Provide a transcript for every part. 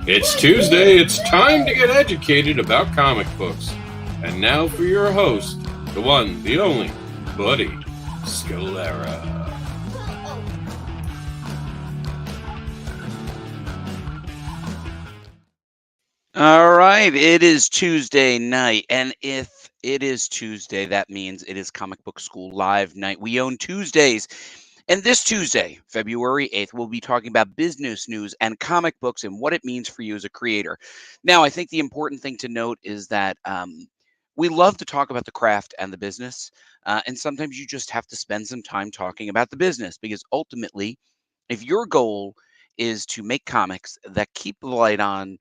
It's Tuesday. It's time to get educated about comic books. And now for your host, the one, the only, Buddy Scalera. All right, it is Tuesday night, and if it is Tuesday, that means it is Comic Book School Live night. We own Tuesdays, and this Tuesday, February 8th, we'll be talking about business news and comic books and what it means for you as a creator. Now, I think the important thing to note is that we love to talk about the craft and the business, and sometimes you just have to spend some time talking about the business because ultimately, if your goal is to make comics that keep the light on,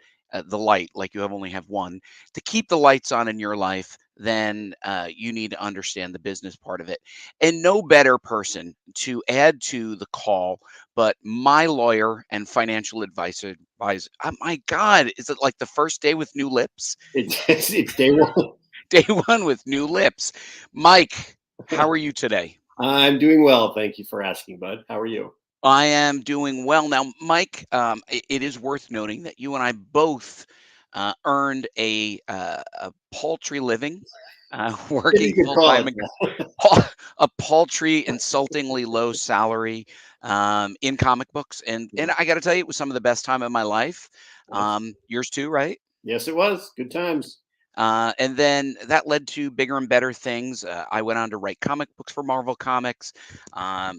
the light, like you only have one, to keep the lights on in your life, then you need to understand the business part of it. And no better person to add to the call but my lawyer and financial advisor. Oh my God, is it like the first day with new lips? It's day one. Day one with new lips. Mike, how are you today? I'm doing well. Thank you for asking, bud. How are you? I am doing well. Now, Mike, it is worth noting that you and I both earned a paltry living, You working could full call time, it that. a paltry, insultingly low salary in comic books, and I got to tell you, it was some of the best time of my life. Yes. Yours too, right? Yes, it was. Good times. And then that led to bigger and better things. I went on to write comic books for Marvel Comics,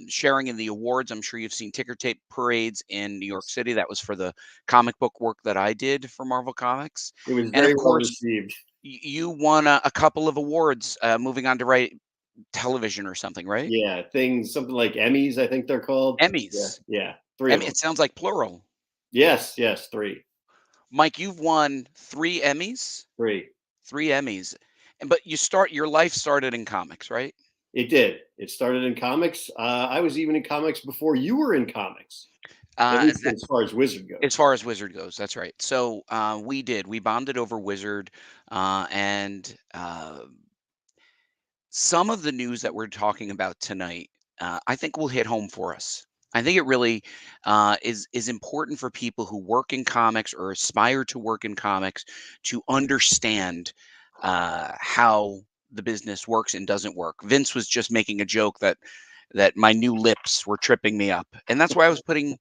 sharing in the awards. I'm sure you've seen ticker tape parades in New York City. That was for the comic book work that I did for Marvel Comics. It was And very of well course, received. you won a couple of awards moving on to write television or something, right? Yeah, things, something like Emmys, I think they're called. Yeah, Emmys. yeah, three of them. It sounds like plural. Yes, yes, three, Mike, you've won three Emmys, three. three Emmys. But your life started in comics, right? It did. It started in comics. I was even in comics before you were in comics, at Uh, least as far as Wizard As goes. far as Wizard goes, that's right. So we bonded over Wizard, and some of the news that we're talking about tonight, I think will hit home for us. I think it really is important for people who work in comics or aspire to work in comics to understand how the business works and doesn't work. Vince was just making a joke that my new lips were tripping me up, and that's why I was putting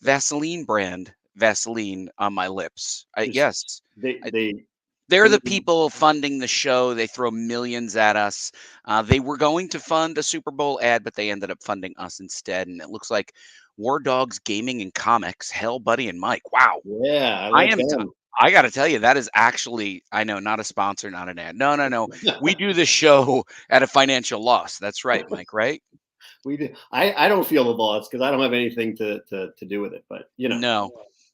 Vaseline brand Vaseline on my lips. Just Yes, they I, they they're they the people funding the show. They throw millions at us. They were going to fund a Super Bowl ad, but they ended up funding us instead. And it looks like War Dogs Gaming and Comics, Hell Buddy and Mike. Wow, yeah, I I like am. them. I got to tell you, that is actually, I know, not a sponsor, not an ad. No, no, no. We do this show at a financial loss. That's right, Mike. Right? We do. I don't feel the loss because I don't have anything to do with it. But No,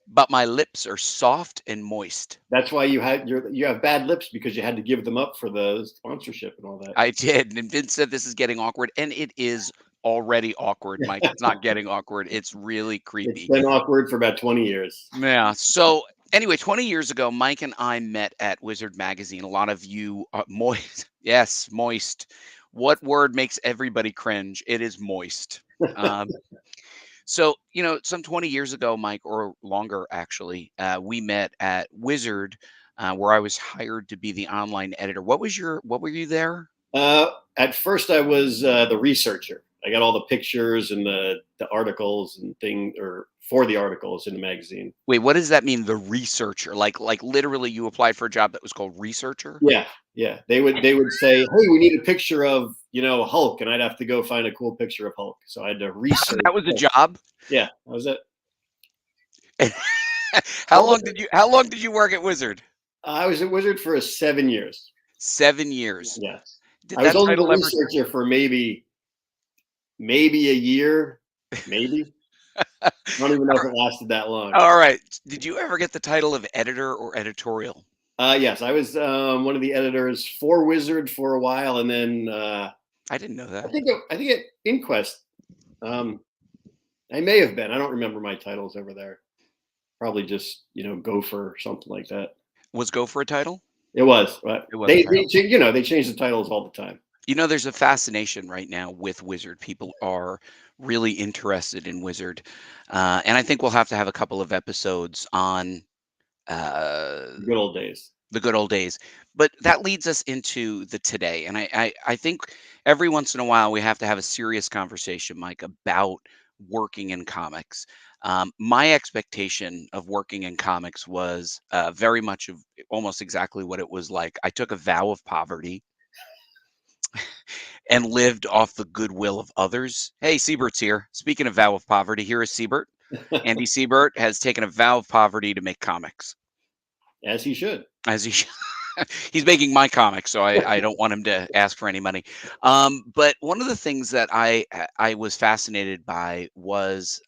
but my lips are soft and moist. that's why you have bad lips because you had to give them up for the sponsorship and all that. I did. And Vince said this is getting awkward, and it is already awkward, Mike. It's not getting awkward. It's really It's creepy. been awkward for about 20 years. Yeah. So anyway, 20 years ago, Mike and I met at Wizard Magazine. A lot of you, moist. Yes, moist. What word makes everybody cringe? It is moist. Um, so, some 20 years ago, Mike, or longer actually, we met at Wizard, where I was hired to be the online editor. What were you there? Uh, at first, I was the researcher. I got all the pictures and the articles and thing, or for the articles in the magazine. Wait, what does that mean? The researcher, like literally, you applied for a job that was called researcher. Yeah, yeah. They would say, "Hey, we need a picture of Hulk," and I'd have to go find a cool picture of Hulk. So I had to research. That was a job. Yeah, that was it. How long did you work at Wizard? I was at Wizard for 7 years. 7 years. Yes. Did I was that only the title ever? researcher for maybe a year, maybe. I don't even know if it lasted that long. All right. Did you ever get the title of editor or editorial? Yes, I was one of the editors for Wizard for a while, and then I didn't know that. I think at Inquest, I may have been. I don't remember my titles over there. Probably just Gopher or something like that. Was Gopher a title? It was, but It was a title. they change the titles all the time. There's a fascination right now with Wizard. People are really interested in Wizard. And I think we'll have to have a couple of episodes on Good old days. the good old days. But that leads us into the today. And I think every once in a while we have to have a serious conversation, Mike, about working in comics. My expectation of working in comics was very much of almost exactly what it was like. I took a vow of poverty and lived off the goodwill of others. Hey, Siebert's here. Speaking of vow of poverty, here is Siebert. Andy Siebert has taken a vow of poverty to make comics. As he should. As he he's making my comics, so I don't want him to ask for any money. But one of the things that I was fascinated by was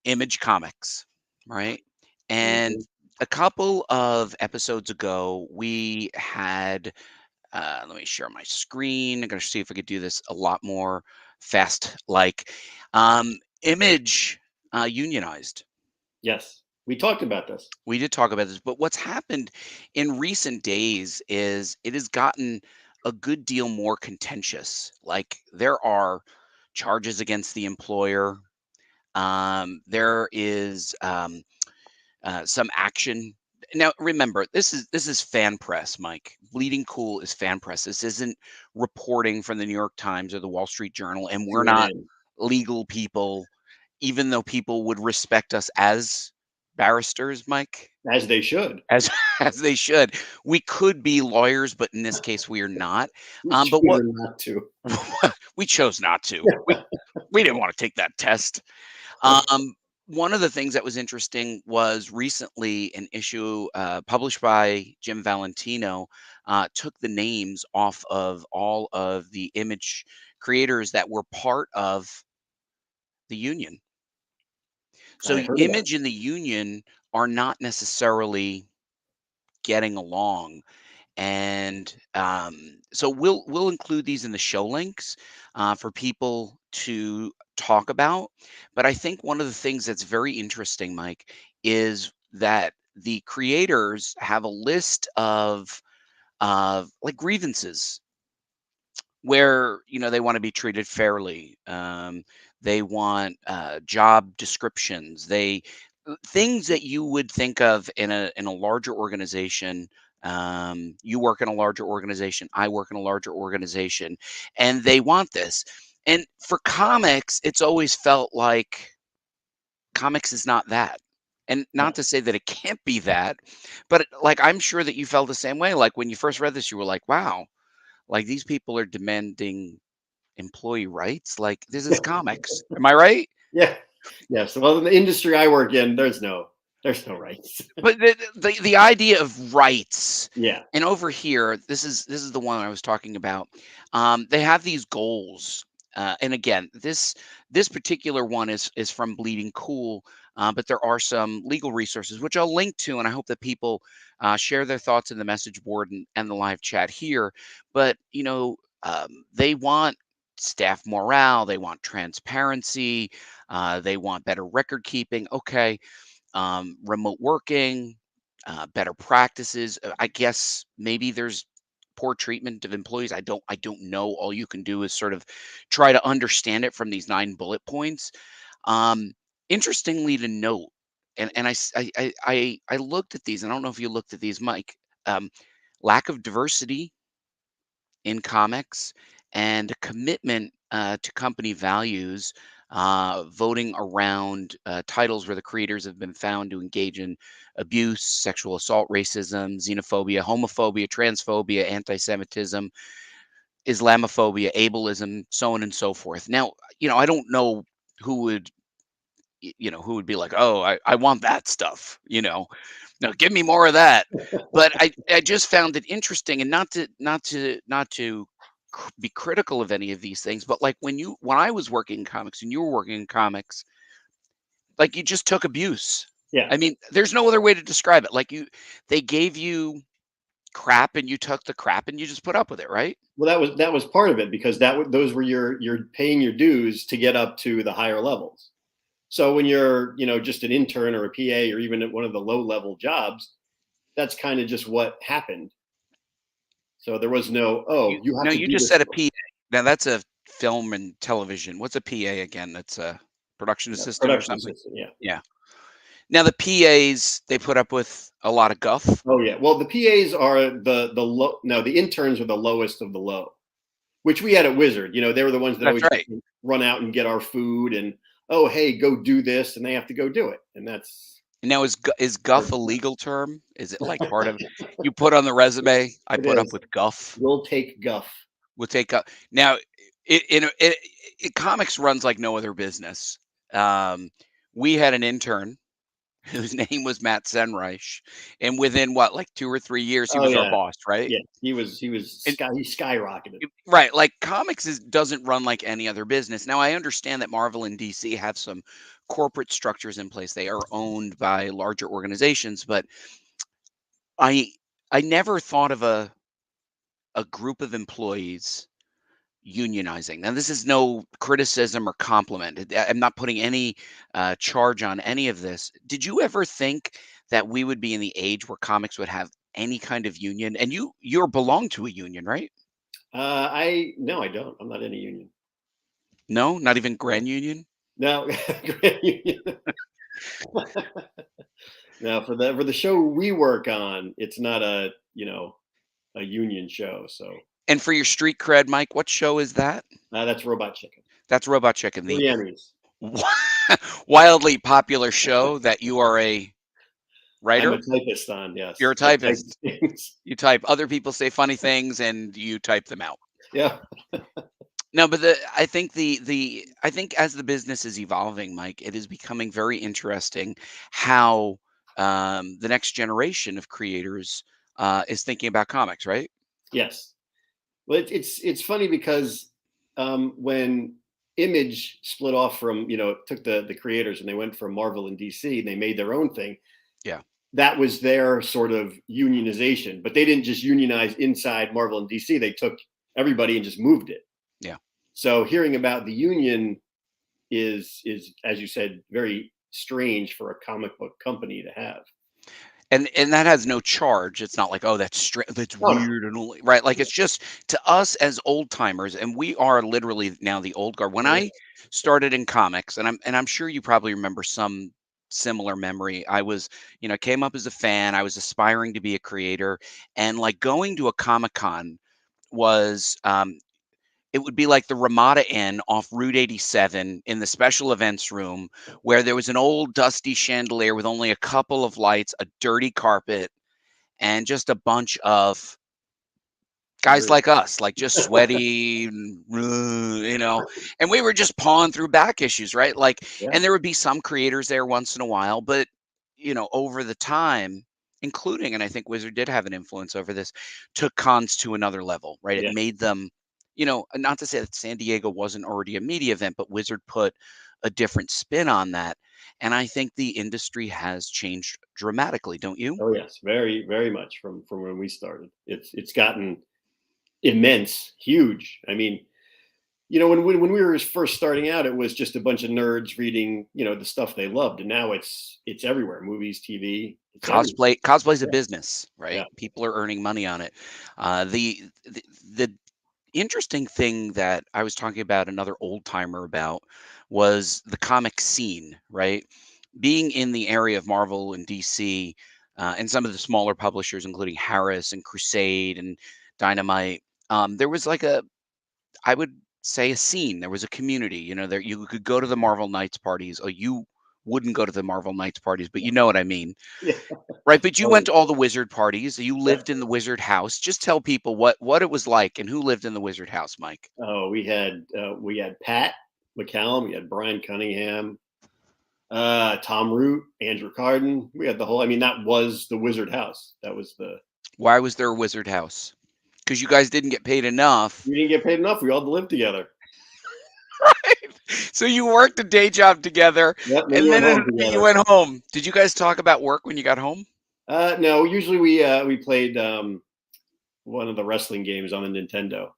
Image Comics, right? And Mhm. a couple of episodes ago, we had let me share my screen. I'm going to see if I could do this a lot more fast. Like Image unionized. Yes. We talked about this. We did talk about this, but what's happened in recent days is it has gotten a good deal more contentious. Like there are charges against the employer. There is some action. Now, remember, this is fan press, Mike. Bleeding Cool is fan press. This isn't reporting from the New York Times or the Wall Street Journal, and we're not CNN. legal people, even though people would respect us as barristers, Mike, As they should. as as they should. We could be lawyers, but in this case, we are not. We But what choose not to. we chose not to. We didn't want to take that test. Um, One of the things that was interesting was recently an issue published by Jim Valentino took the names off of all of the image creators that were part of the union. So I heard that. image and the union are not necessarily getting along. And so we'll include these in the show links for people to talk about. But I think one of the things that's very interesting, Mike, is that the creators have a list of like grievances where they want to be treated fairly. They want job descriptions. They things that you would think of in a larger organization. You work in a larger organization. I work in a larger organization, and they want this. And for comics, it's always felt like comics is not that. And not No. to say that it can't be that, but like I'm sure that you felt the same way. Like when you first read this, you were like, "Wow, like these people are demanding employee rights. Like this is comics. Am I right?" Yeah. Yes. Well, in the industry I work in, there's no rights. But the idea of rights, Yeah. and over here, this is the one I was talking about. They have these goals, and again, this particular one is from Bleeding Cool, but there are some legal resources which I'll link to, and I hope that people share their thoughts in the message board and the live chat here. But they want staff morale, they want transparency, they want better record keeping. Okay, remote working, better practices. I guess maybe there's poor treatment of employees. I don't know. All you can do is sort of try to understand it from these 9 bullet points. Um, Interestingly to note, and I looked at these. And I don't know if you looked at these, Mike. Um, Lack of diversity in comics and a commitment to company values, voting around titles where the creators have been found to engage in abuse, sexual assault, racism, xenophobia, homophobia, transphobia, anti Semitism, Islamophobia, ableism, so on and so forth. Now, I don't know who would. Who would be like, oh, I want that stuff, no, give me more of that. But I just found it interesting, and not to be critical of any of these things, but like when I was working in comics and you were working in comics, like you just took abuse. Yeah. I mean, there's no other way to describe it. Like they gave you crap and you took the crap and you just put up with it, right? Well, that was part of it, because those were you're paying your dues to get up to the higher levels. So when you're just an intern or a PA or even at one of the low level jobs, that's kind of just what happened. So there was no, You oh, you have no, to you do just this. said a PA. Now that's a film and television. What's a PA again? That's a production assistant or Production something. assistant. Yeah. Yeah. Now the PAs, they put up with a lot of guff. Oh yeah. Well, the PAs are the low. No, the interns are the lowest of the low, which we had at Wizard. They were the ones that That's always right. run out and get our food, and oh hey, go do this, and they have to go do it, and that's Now is guff a legal term? Is it like part of you put on the resume? I it put up is. with guff. We'll take guff. We'll take up now. Comics runs like no other business. Um, we had an intern whose name was Matt Senreich, and within what, like 2 or 3 years, he Oh was our yeah, boss, right? yeah. He And he skyrocketed. right, like comics doesn't run like any other business. Now I understand that Marvel and DC have some corporate structures in place. They are owned by larger organizations, but I I never thought of a group of employees unionizing. Now, this is no criticism or compliment. I'm not putting any charge on any of this. Did you ever think that we would be in the age where comics would have any kind of union? And you're belong to a union, right? I no, I don't. I'm not in a union. No, not even No, Grand Union. no. Now for the show we work on, it's not a union show. So And for your street cred, Mike, what show is that? that's Robot Chicken. That's Robot Chicken, the Three Emmys. wildly popular show that you are a I'm writer. a typist on. You're Yes, a I type typist. things. You type. Other people say funny things, and you type them out. Yeah. No, but I think as the business is evolving, Mike, it is becoming very interesting how the next generation of creators is thinking about comics, right? Yes. Well, it's funny because when Image split off from took the creators and they went from Marvel and DC and they made their own thing. Yeah. That was their sort of unionization, but they didn't just unionize inside Marvel and DC. They took everybody and just moved it. Yeah. So hearing about the union is as you said very strange for a comic book company to have. And that has no charge. It's not like, oh, that's Oh, no. weird and only right. Like it's just to us as old timers, and we are literally now the old guard. When Yeah. I started in comics, and I'm sure you probably remember some similar memory. I was, came up as a fan. I was aspiring to be a creator, and like going to a Comic Con was it would be like the Ramada Inn off Route 87 in the special events room where there was an old dusty chandelier with only a couple of lights, a dirty carpet, and just a bunch of guys like us, like just sweaty, and we were just pawing through back issues, right? Like, Yeah. and there would be some creators there once in a while, but over the time, including, and I think Wizard did have an influence over this, took cons to another level, right? It Yeah. made them, not to say that San Diego wasn't already a media event, but Wizard put a different spin on that. And I think the industry has changed dramatically, don't you? Oh yes, very very much from when we started. It's gotten immense, huge. I mean, when we were first starting out, it was just a bunch of nerds reading, the stuff they loved, and now it's everywhere. Movies, TV, it's everywhere. Cosplay's a Yeah. business, right? Yeah. People are earning money on it. The interesting thing that I was talking about another old timer about was the comic scene, right? Being in the area of Marvel and DC, and some of the smaller publishers, including Harris and Crusade and Dynamite, there was like I would say a scene. There was a community. There you could go to the Marvel Nights parties, or you wouldn't go to the Marvel Nights parties, but you know what I mean. Yeah. Right, but you Oh, went to all the Wizard parties. You yeah. lived in the Wizard house. Just tell people what it was like and who lived in the Wizard house, Mike. Oh, we had Pat McCallum, we had Brian Cunningham, Tom Root, Andrew Carden. We had the whole. I mean, that was the Wizard House. That was the. Why was there a Wizard house? Because you guys didn't get paid enough. We didn't get paid enough. We all lived together. Right. So you worked a day job together, Yep. Then and we went then home you together. went home. Did you guys talk about work when you got home? No, usually we played one of the wrestling games on the Nintendo.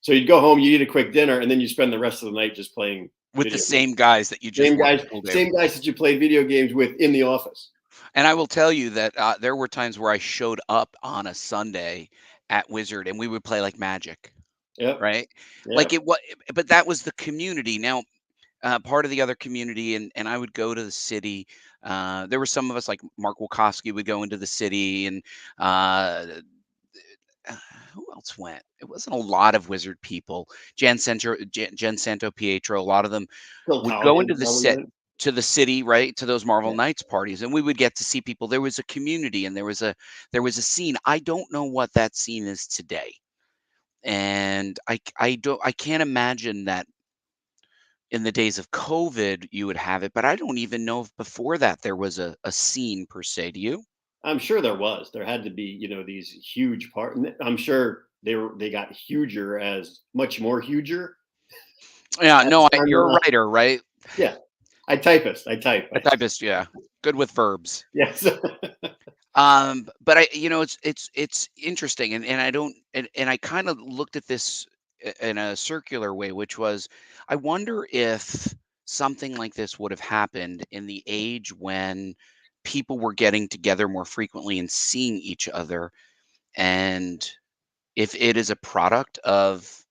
So you'd go home, you eat a quick dinner, and then you spend the rest of the night just playing With the video same guys that you just worked the whole day with. same guys that you played video games with in the office. And I will tell you that there were times where I showed up on a Sunday at Wizard, and we would play like Magic, Yep. right? Yep. Like it was, but that was the community. Now, part of the other community, and I would go to the city. There were some of us, like Mark Wilkowski, would go into the city, and uh, uh, who else went? It wasn't a lot of Wizard people. Jen Santo Pietro, a lot of them Phil would go Colligan into the probably set went. to the city, right, to those Marvel Yeah. Knights parties, and we would get to see people. There was a community, and there was a scene. I don't know what that scene is today, and I can't imagine that in the days of COVID you would have it, but I don't even know if before that there was a scene per se. Do you? I'm sure there was. There had to be, these huge part. And I'm sure they got huger as much more huger Yeah, as no, time you're went a on. writer, right? Yeah, I typist. I type. A typist, yeah. Good with verbs. Yes. But it's interesting, and I don't, and I kind of looked at this in a circular way, which was, I wonder if something like this would have happened in the age when people were getting together more frequently and seeing each other, and if it is a product of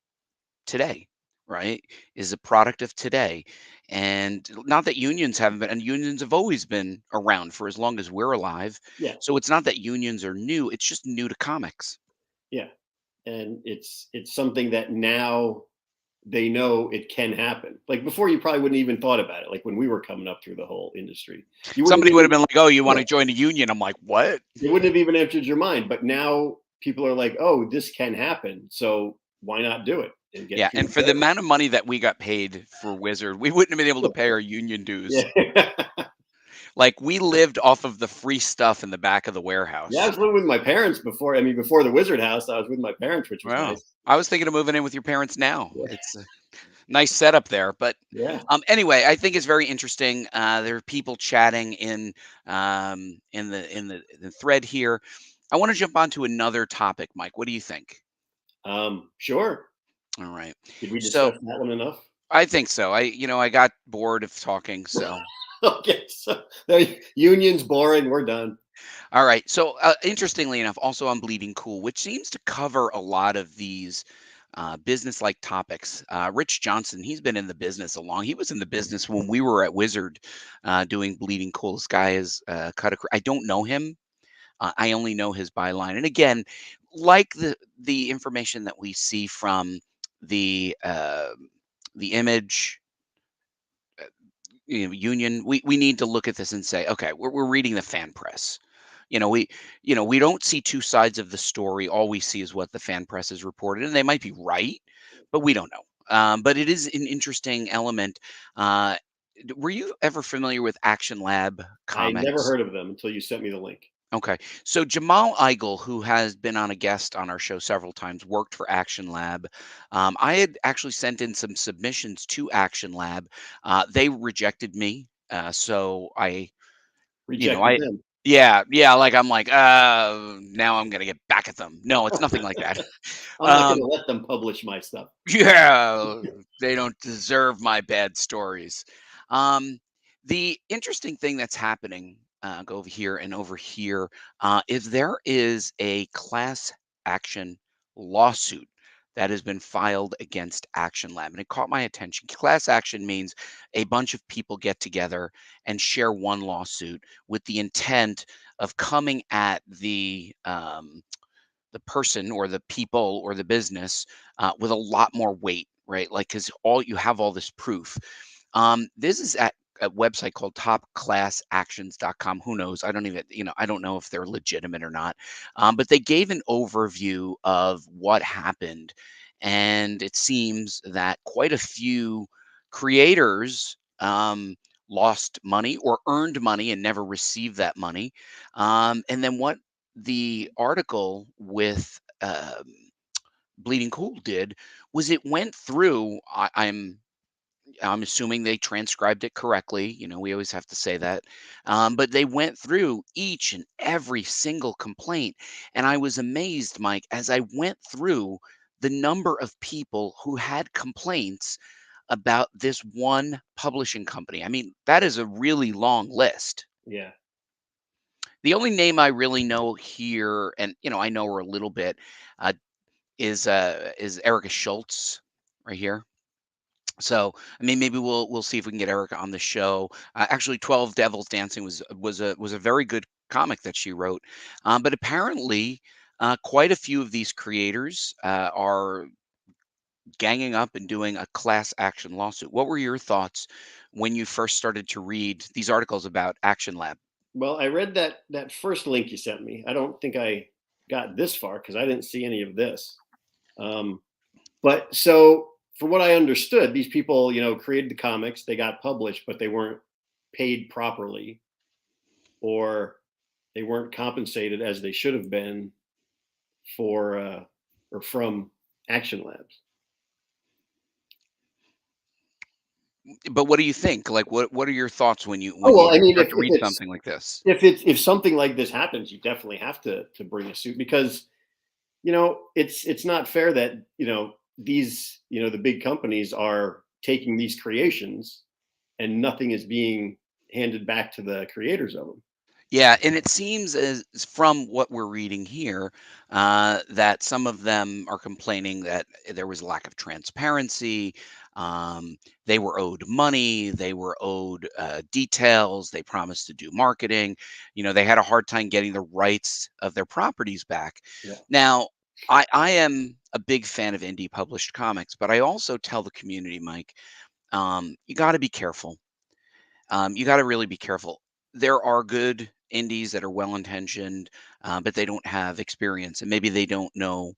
today, right? Is a product of today. And not that unions haven't been, and unions have always been around for as long as we're alive. Yeah. So it's not that unions are new, it's just new to comics. Yeah. And it's something that now they know it can happen. Like before, you probably wouldn't even thought about it. Like when we were coming up through the whole industry, you wouldn't Somebody would have even, been like, "Oh, you want yeah, to join a union?" I'm like, "What?" it wouldn't have even entered your mind. But now people are like, oh, this can happen. So why not do it and get Yeah, and people for the together? amount of money that we got paid for Wizard, we wouldn't have been able to pay our union dues. Yeah. Like we lived off of the free stuff in the back of the Yeah, I warehouse. was living with my parents before. I mean, before the Wizard House, I was with my parents, which was Wow. nice. I was thinking of moving in with your parents now. Yeah. It's nice setup there. But Yeah. anyway, I think it's very interesting. There are people chatting in the thread here. I want to jump on to another topic, Mike. What do you think? Sure. All right. Did we So discuss that one enough? I think so. I got bored of talking. So Okay. So the union's boring. We're done. all right. So interestingly enough, also on Bleeding Cool, which seems to cover a lot of these business-like topics. Rich Johnson, he's been in the business a long. He was in the business when we were at Wizard doing Bleeding Cool. This guy is I don't know him. I only know his byline. And again, like the information that we see from the uh, the image union, we need to look at this and say, okay, we're reading the fan press. We don't see two sides of the story. All we see is what the fan press has reported, and they might be right, but we don't know. But it is an interesting element. Uh, were you ever familiar with Action Lab I never Comics? heard of them until you sent me the link. Okay. So Jamal Eigel, who has been on a guest on our show several times, worked for Action Lab. I had actually sent in some submissions to Action Lab. They rejected me. So Rejected I them. yeah, like I'm like, now I'm gonna get back at them. No, it's nothing like that. I'm not going Um, to let them publish my stuff. yeah, they don't deserve my bad stories. Um, the interesting thing that's happening, go over here and over here, is there is a class action lawsuit that has been filed against Action Lab, and it caught my attention. Class action means a bunch of people get together and share one lawsuit with the intent of coming at the person or the people or the business with a lot more weight, right? Like, because all this proof. This is at a website called topclassactions.com. Who knows? I don't even, I don't know if they're legitimate or not. But they gave an overview of what happened. And it seems that quite a few creators lost money or earned money and never received that money. And then what the article with Bleeding Cool did was it went through. I'm assuming they transcribed it correctly. We always have to say that, but they went through each and every single complaint, and I was amazed, Mike, as I went through the number of people who had complaints about this one publishing company. I mean, that is a really long list. Yeah. The only name I really know here, and I know her a little bit, uh, is Erica Schultz right here. So, I mean, maybe we'll see if we can get Erica on the show. Actually, 12 Devils Dancing was a very good comic that she wrote. But apparently, quite a few of these creators are ganging up and doing a class action lawsuit. What were your thoughts when you first started to read these articles about Action Lab? Well, I read that first link you sent me. I don't think I got this far because I didn't see any of this. Um, but so, from what I understood, these people, created the comics. They got published, but they weren't paid properly, or they weren't compensated as they should have been for or from Action Labs. But what do you think? Like, what are your thoughts when you Oh when well, I you mean, start if, to if read it's something like this? if something like this happens, you definitely have to bring a suit because it's not fair that these the big companies are taking these creations and nothing is being handed back to the creators of them. Yeah, and it seems as from what we're reading here, that some of them are complaining that there was a lack of transparency. Um, they were owed money. They were owed details. They promised to do marketing. They had a hard time getting the rights of their properties back. Yeah. Now, I am a big fan of indie published comics, but I also tell the community, Mike, you got to be careful. You got to really be careful. There are good indies that are well intentioned, but they don't have experience and maybe they don't know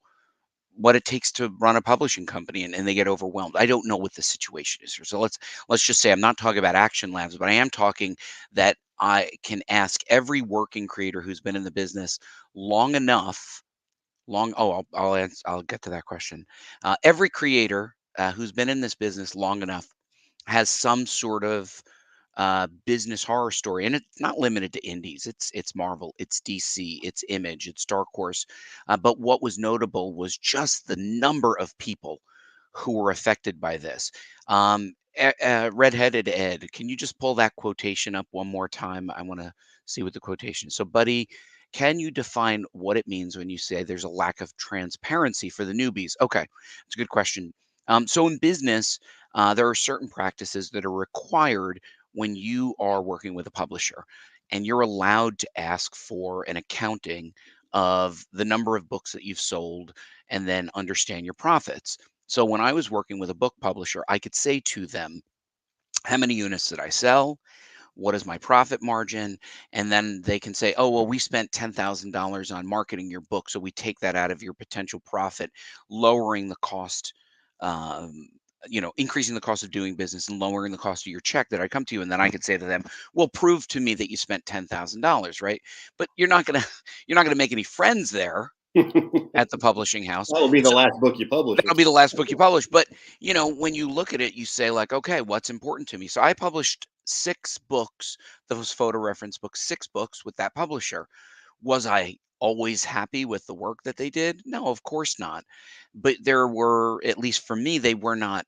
what it takes to run a publishing company and they get overwhelmed. I don't know what the situation is here. So let's just say I'm not talking about Action Labs, but I am talking that I can ask every working creator who's been in the business long enough. I'll get to that question. Every creator who's been in this business long enough has some sort of business horror story, and it's not limited to indies. It's Marvel, it's DC, it's Image, it's Dark Horse. But what was notable was just the number of people who were affected by this. Redheaded Ed, can you just pull that quotation up one more time? I want to see what the quotation is. So, buddy, can you define what it means when you say there's a lack of transparency for the newbies? Okay, it's a good question. So, in business, there are certain practices that are required when you are working with a publisher, and you're allowed to ask for an accounting of the number of books that you've sold and then understand your profits. So when I was working with a book publisher, I could say to them, how many units did I sell? What is my profit margin? And then they can say, oh, well, we spent $10,000 on marketing your book. So we take that out of your potential profit, lowering the cost, um, increasing the cost of doing business and lowering the cost of your check that I come to you. And then I could say to them, well, prove to me that you spent $10,000, right? But you're not going to, you're not going to make any friends there at the publishing house. That'll be the So last book you publish. that'll be the last book you publish. But when you look at it, you say like, okay, what's important to me? So I published 6 books, those photo reference books, 6 books with that publisher. Was I always happy with the work that they did? No, of course not. But there were, at least for me, they were not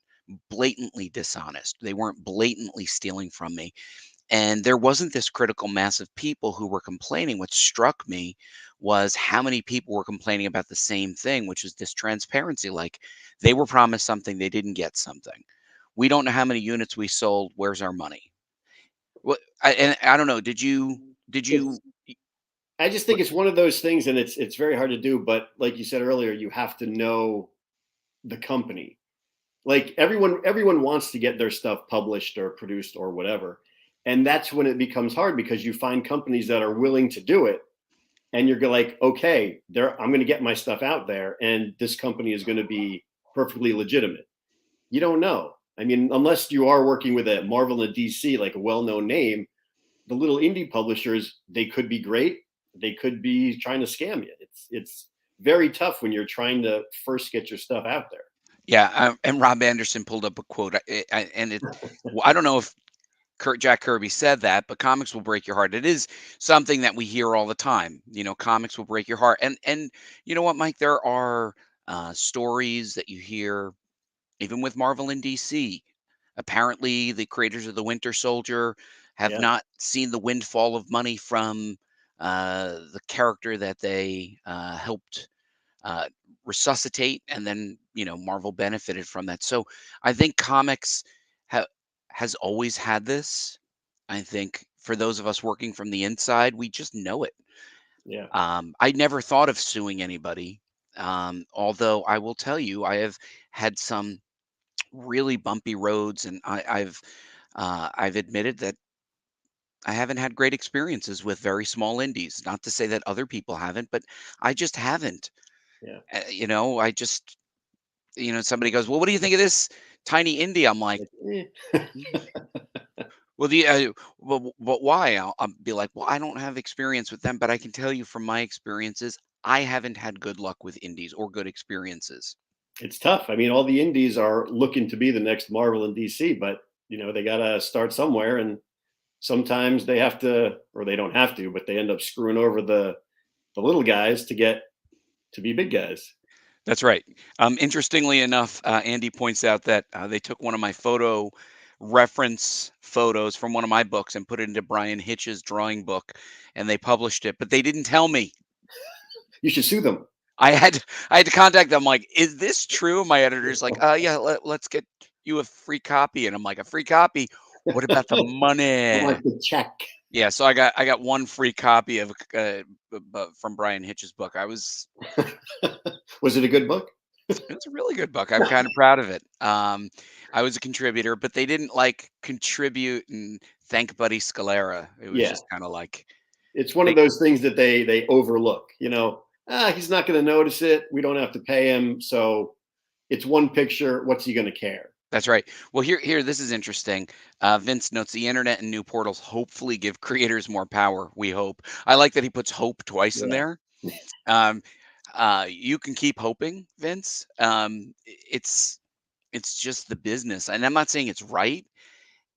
blatantly dishonest. They weren't blatantly stealing from me. And there wasn't this critical mass of people who were complaining. What struck me was how many people were complaining about the same thing, which is this transparency. Like they were promised something, they didn't get something. We don't know how many units we sold. Where's our money? And I don't know. Did It's, you, I just think it's one of those things, and it's very hard to do. But like you said earlier, you have to know the company. Like everyone wants to get their stuff published or produced or whatever, and that's when it becomes hard because you find companies that are willing to do it, and you're like, okay, I'm going to get my stuff out there, and this company is going to be perfectly legitimate. You don't know. I mean, unless you are working with a Marvel and DC, like a well-known name, the little indie publishers, they could be great. They could be trying to scam you. It's very tough when you're trying to first get your stuff out there. yeah. And Rob Anderson pulled up a quote. I don't know if Jack Kirby said that, but comics will break your heart. It is something that we hear all the time. Comics will break your heart. And you know what, Mike? There are stories that you hear even with Marvel and DC. Apparently, the creators of the Winter Soldier have Yeah. not seen the windfall of money from the character that they helped uh, resuscitate and then Marvel benefited from that. So I think comics ha- has always had this. I think for those of us working from the inside, we just know it. Yeah. I never thought of suing anybody. Although I will tell you, I have had some really bumpy roads, and I've admitted that I haven't had great experiences with very small indies. Not to say that other people haven't, but I just haven't. Yeah. I just somebody goes, "Well, what do you think of this tiny indie?" I'm like, Like, eh. "Well, but why?" I'll be like, "Well, I don't have experience with them, but I can tell you from my experiences, I haven't had good luck with indies or good experiences." It's tough. I mean, all the indies are looking to be the next Marvel and DC, but they got to start somewhere, and sometimes they have to, or they don't have to, but they end up screwing over the little guys to get to be big guys. That's right. Interestingly enough, Andy points out that they took one of my photo reference photos from one of my books and put it into Brian Hitch's drawing book, and they published it, but they didn't tell me. You should sue them. I had I had to contact them. Like, is this true? My editor's like, yeah, let's get you a free copy, and I'm like, a free copy? What about the I money? want the check. Yeah, so I got one free copy of from Brian Hitch's book. Was it a good book? It's a really good book. I'm kind of proud of it. I was a contributor, but they didn't like contribute and thank Buddy Scalera. It was Yeah. just kind of like It's one of they. those things that they overlook. He's not going to notice it. We don't have to pay him. So it's one picture. What's he going to care? That's right. Well, here, this is interesting. Vince notes the internet and new portals hopefully give creators more power. We hope. I like that he puts hope twice in Yeah. there. Um, you can keep hoping, Vince. It's just the business, and I'm not saying it's right.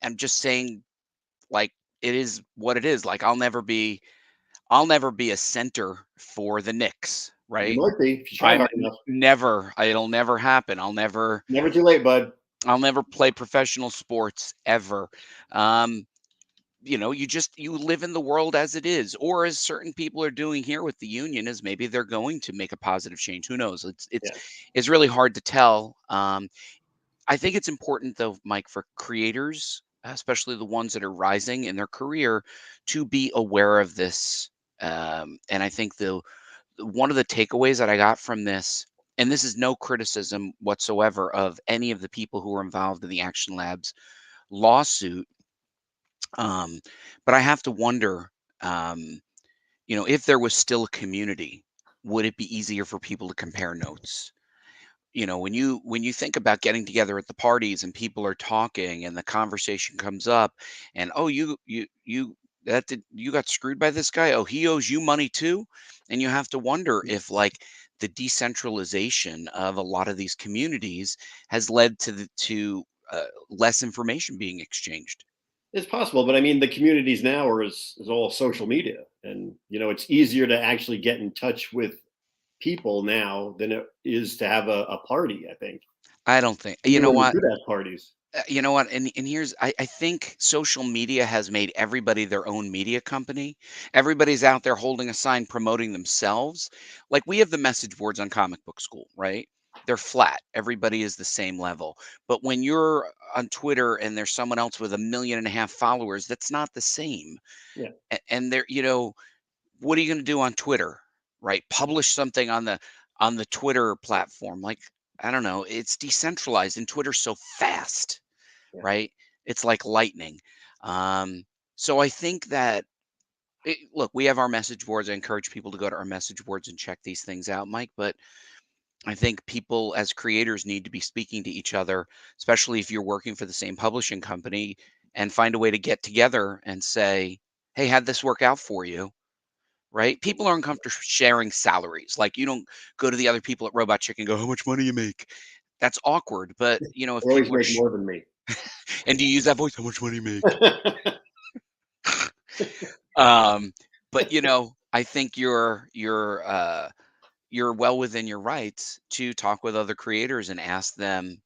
I'm just saying, like, it is what it is. Like, I'll never be a center for the Knicks, You right? might be if you try I'm hard enough. never. It'll never happen. Never too late, bud. I'll never play professional sports ever. Um, you live in the world as it is, or as certain people are doing here with the union, is maybe they're going to make a positive change. Who knows? Yeah. It's really hard to tell. I think it's important though, Mike, for creators, especially the ones that are rising in their career, to be aware of this. And I think the one of the takeaways that I got from this, and this is no criticism whatsoever of any of the people who were involved in the Action Labs lawsuit, um, but I have to wonder, um, if there was still a community, would it be easier for people to compare notes? When you think about getting together at the parties and people are talking and the conversation comes up, and oh, you got screwed by this guy, oh, he owes you money too, and you have to wonder if, like, the decentralization of a lot of these communities has led to less information being exchanged. It's possible, but I mean, the communities now is all social media, and it's easier to actually get in touch with people now than it is to have a party. I think I don't think, you even know when you what. could have parties. You know what? And here's, I think social media has made everybody their own media company. Everybody's out there holding a sign promoting themselves. Like, we have the message boards on Comic Book School, right? They're flat. Everybody is the same level. But when you're on Twitter and there's someone else with 1.5 million followers, that's not the same. Yeah, And they're, what are you going to do on Twitter, right? Publish something on the Twitter platform. Like, I don't know. It's decentralized, and Twitter's so fast, yeah. right? It's like lightning. Um, so I think that, look, we have our message boards. I encourage people to go to our message boards and check these things out, Mike. But I think people as creators need to be speaking to each other, especially if you're working for the same publishing company, and find a way to get together and say, hey, how'd this work out for you? Right? People aren't comfortable sharing salaries. Like, you don't go to the other people at Robot Chicken and go, how much money you make? That's awkward. But if They always people are, make more than me. and do you use that voice? How much money you make? Um, but I think you're well within your rights to talk with other creators and ask them,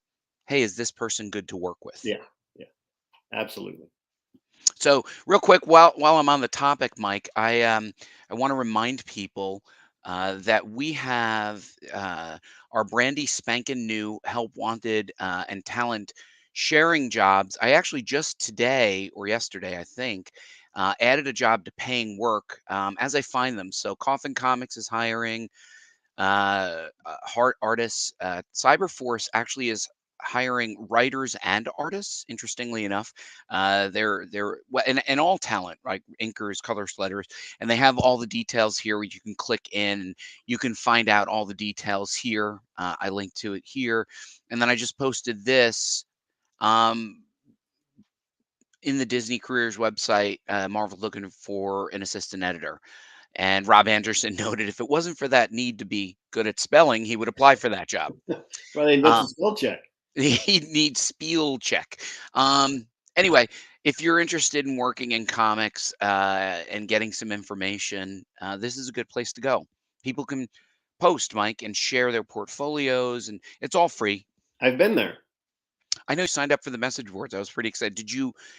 hey, is this person good to work with? Yeah, yeah, absolutely. So real quick, while I'm on the topic, Mike, I want to remind people that we have our brandy spanking new help wanted and talent sharing jobs. I actually just today or yesterday, I think, added a job to paying work as I find them. So Coffin Comics is hiring heart artists. Cyberforce actually is hiring writers and artists. Interestingly enough, and all talent, like inkers, color sledders, and they have all the details here. Where you can click in, and you can find out all the details here. I linked to it here, and then I just posted this. Um, in the Disney Careers website, Marvel looking for an assistant editor. And Rob Anderson noted if it wasn't for that need to be good at spelling, he would apply for that job. Well, they invented Um, spell check. he needs spiel check. Anyway, if you're interested in working in comics and getting some information, this is a good place to go. People can post, Mike, and share their portfolios, and it's all free. I've been there. I know you signed up for the message boards. I was pretty excited.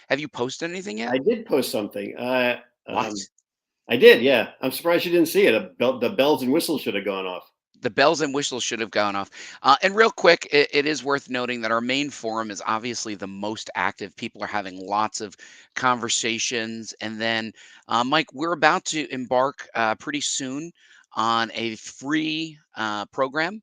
Have you posted anything yet? I did post something. What? I did, yeah. I'm surprised you didn't see it. The bells and whistles should have gone off. The bells and whistles should have gone off. And real quick, it is worth noting that our main forum is obviously the most active. People are having lots of conversations. And then, Mike, we're about to embark pretty soon on a free program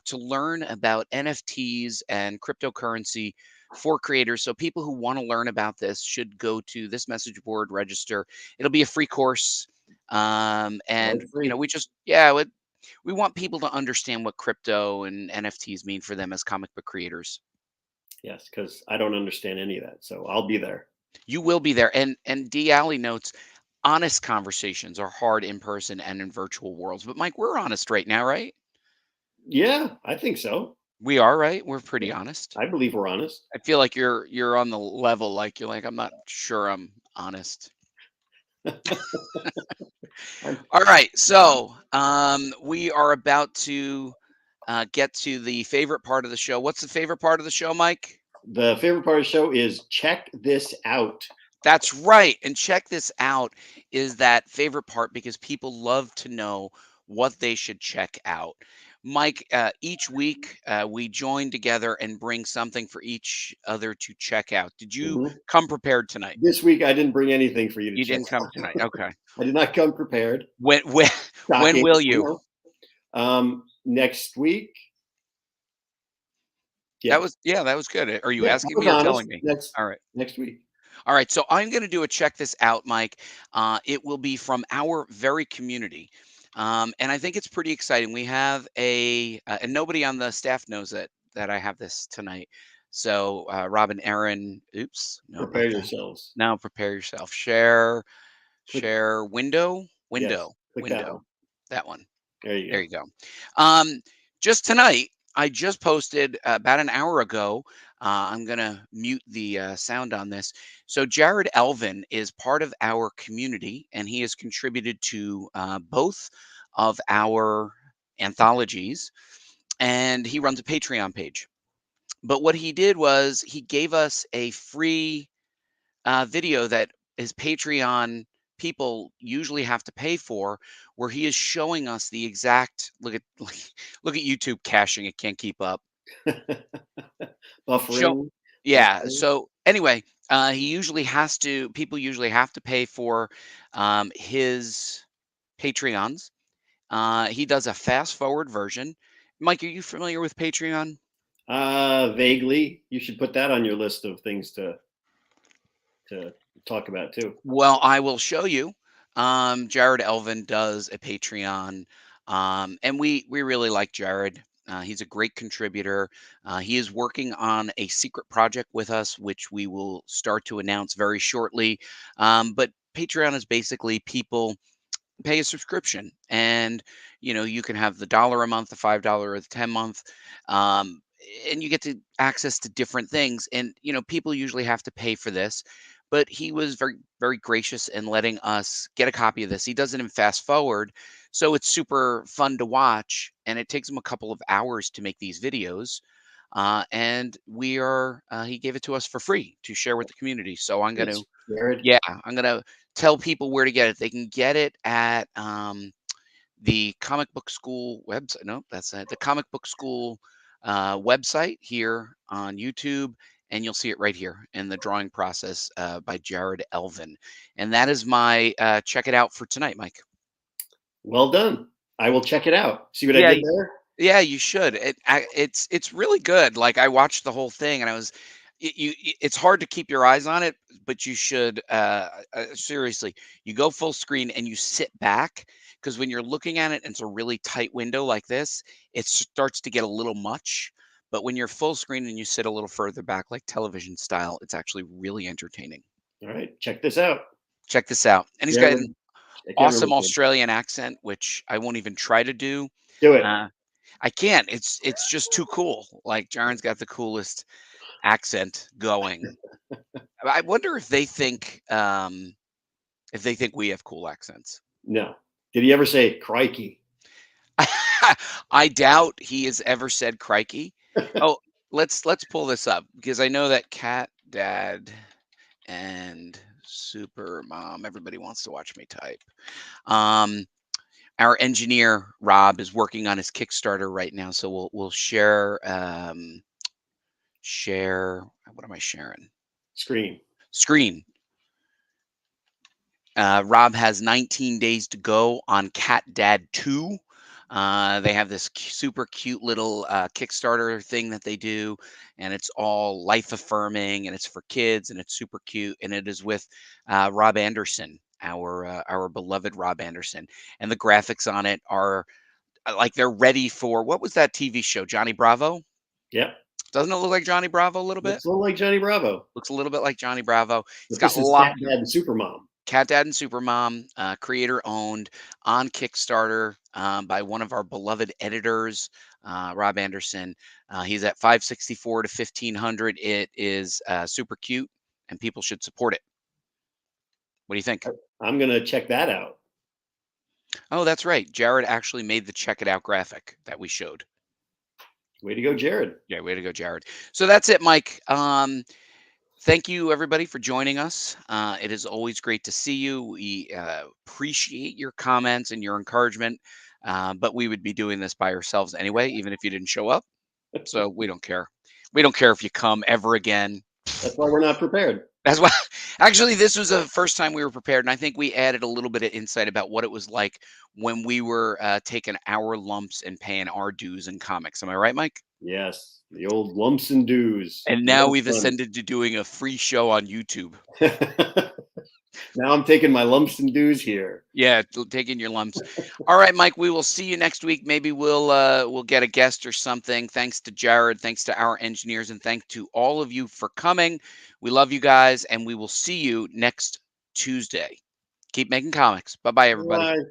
to learn about NFTs and cryptocurrency for creators. So people who want to learn about this should go to this message board, register. It'll be a free course. And Always free. we want people to understand what crypto and NFTs mean for them as comic book creators. Yes, because I don't understand any of that. So I'll be there. You will be there. And D Alley notes, honest conversations are hard in person and in virtual worlds. But Mike, we're honest right now, right? Yeah, I think so. We are, right? We're pretty Yeah, honest. I believe we're honest. I feel like you're on the level, like you're like, I'm not sure I'm honest. All right. So we are about to get to the favorite part of the show. What's the favorite part of the show, Mike? The favorite part of the show is check this out. That's right. And check this out is that favorite part because people love to know what they should check out. Mike, each week we join together and bring something for each other to check out. Did you Mhm. come prepared tonight? This week I didn't bring anything for you to You check didn't come out. tonight. Okay. I did not come prepared. When Shocking. will you? Next week. Yeah. That was good. Are you Yeah, I asking was me or honest. telling me? All right. Next week. All right, so I'm going to do a check this out, Mike. It will be from our very community. And I think it's pretty exciting. We have and nobody on the staff knows that I have this tonight. So, Rob and Aaron, oops, no, not Prepare that. yourselves. Now prepare yourself. Share, Click, share window, yes, click that window, one. that one. There you There go. you go. Just tonight, I just posted about an hour ago. I'm going to mute the sound on this. So, Jared Elvin is part of our community, and he has contributed to both of our anthologies, and he runs a Patreon page. But what he did was he gave us a free video that his Patreon people usually have to pay for, where he is showing us the exact look at YouTube caching. It can't keep up. Show, Buffering. yeah. Buffering. So anyway, people usually have to pay for his Patreons. He does a fast forward version. Mike, are you familiar with Patreon? Vaguely. You should put that on your list of things to talk about too. Well, I will show you. Jared Elvin does a Patreon, and we really like Jared. He's a great contributor. He is working on a secret project with us, which we will start to announce very shortly. But Patreon is basically people pay a subscription, and you can have the dollar a month, the $5, or the 10 month, um, and you get to access to different things. And people usually have to pay for this, but he was very very gracious in letting us get a copy of this. He does it in fast forward, so it's super fun to watch, and it takes him a couple of hours to make these videos. And he gave it to us for free to share with the community. So I'm going to, It's Jared. yeah, I'm going to tell people where to get it. They can get it at the Comic Book School website. No, that's the Comic Book School website here on YouTube, and you'll see it right here in the drawing process by Jared Elvin. And that is my check it out for tonight, Mike. Well done. I will check it out. See what I Yeah, did there? yeah, you should. It's really good. Like I watched the whole thing, and I was it's hard to keep your eyes on it, but you should seriously. You go full screen and you sit back because when you're looking at it, and it's a really tight window like this, it starts to get a little much. But when you're full screen and you sit a little further back, like television style, it's actually really entertaining. All right, check this out. Check this out. And he's got Jared, an I can't remember awesome his name. Australian accent, which I won't even try to do. Do it. I can't. It's just too cool. Like Jaren's got the coolest accent going. I wonder if they think we have cool accents. No. Did he ever say crikey? I doubt he has ever said crikey. Oh, let's pull this up because I know that Cat Dad and Super Mom, everybody wants to watch me type. Our engineer Rob is working on his Kickstarter right now, so we'll share what am I sharing? Screen. Rob has 19 days to go on Cat Dad 2. They have this super cute little Kickstarter thing that they do, and it's all life affirming, and it's for kids, and it's super cute, and it is with Rob Anderson, our beloved Rob Anderson, and the graphics on it are like they're ready for what was that TV show, Johnny Bravo? Yeah. Doesn't it look like Johnny Bravo a little bit? Looks a little like Johnny Bravo. Looks a little bit like Johnny Bravo. It's But got this is Cat Dad and Supermom. Cat Dad and Supermom, creator owned on Kickstarter by one of our beloved editors, Rob Anderson. He's at 564 to 1500. It is super cute, and people should support it. What do you think? I'm gonna check that out. Oh, that's right. Jared actually made the check it out graphic that we showed. Way to go, Jared. Yeah, way to go, Jared. So that's it, Mike. Thank you, everybody, for joining us. It is always great to see you. We appreciate your comments and your encouragement, but we would be doing this by ourselves anyway, even if you didn't show up. So we don't care. We don't care if you come ever again. That's why we're not prepared. That's why. Actually, this was the first time we were prepared, and I think we added a little bit of insight about what it was like when we were taking our lumps and paying our dues in comics. Am I right, Mike? Yes, the old lumps and dues. And now we've ascended to doing a free show on YouTube. Now I'm taking my lumps and dues here. Yeah, taking your lumps. All right, Mike, we will see you next week. Maybe we'll get a guest or something. Thanks to Jared, thanks to our engineers, and thanks to all of you for coming. We love you guys, and we will see you next Tuesday. Keep making comics. Bye-bye, everybody. Bye.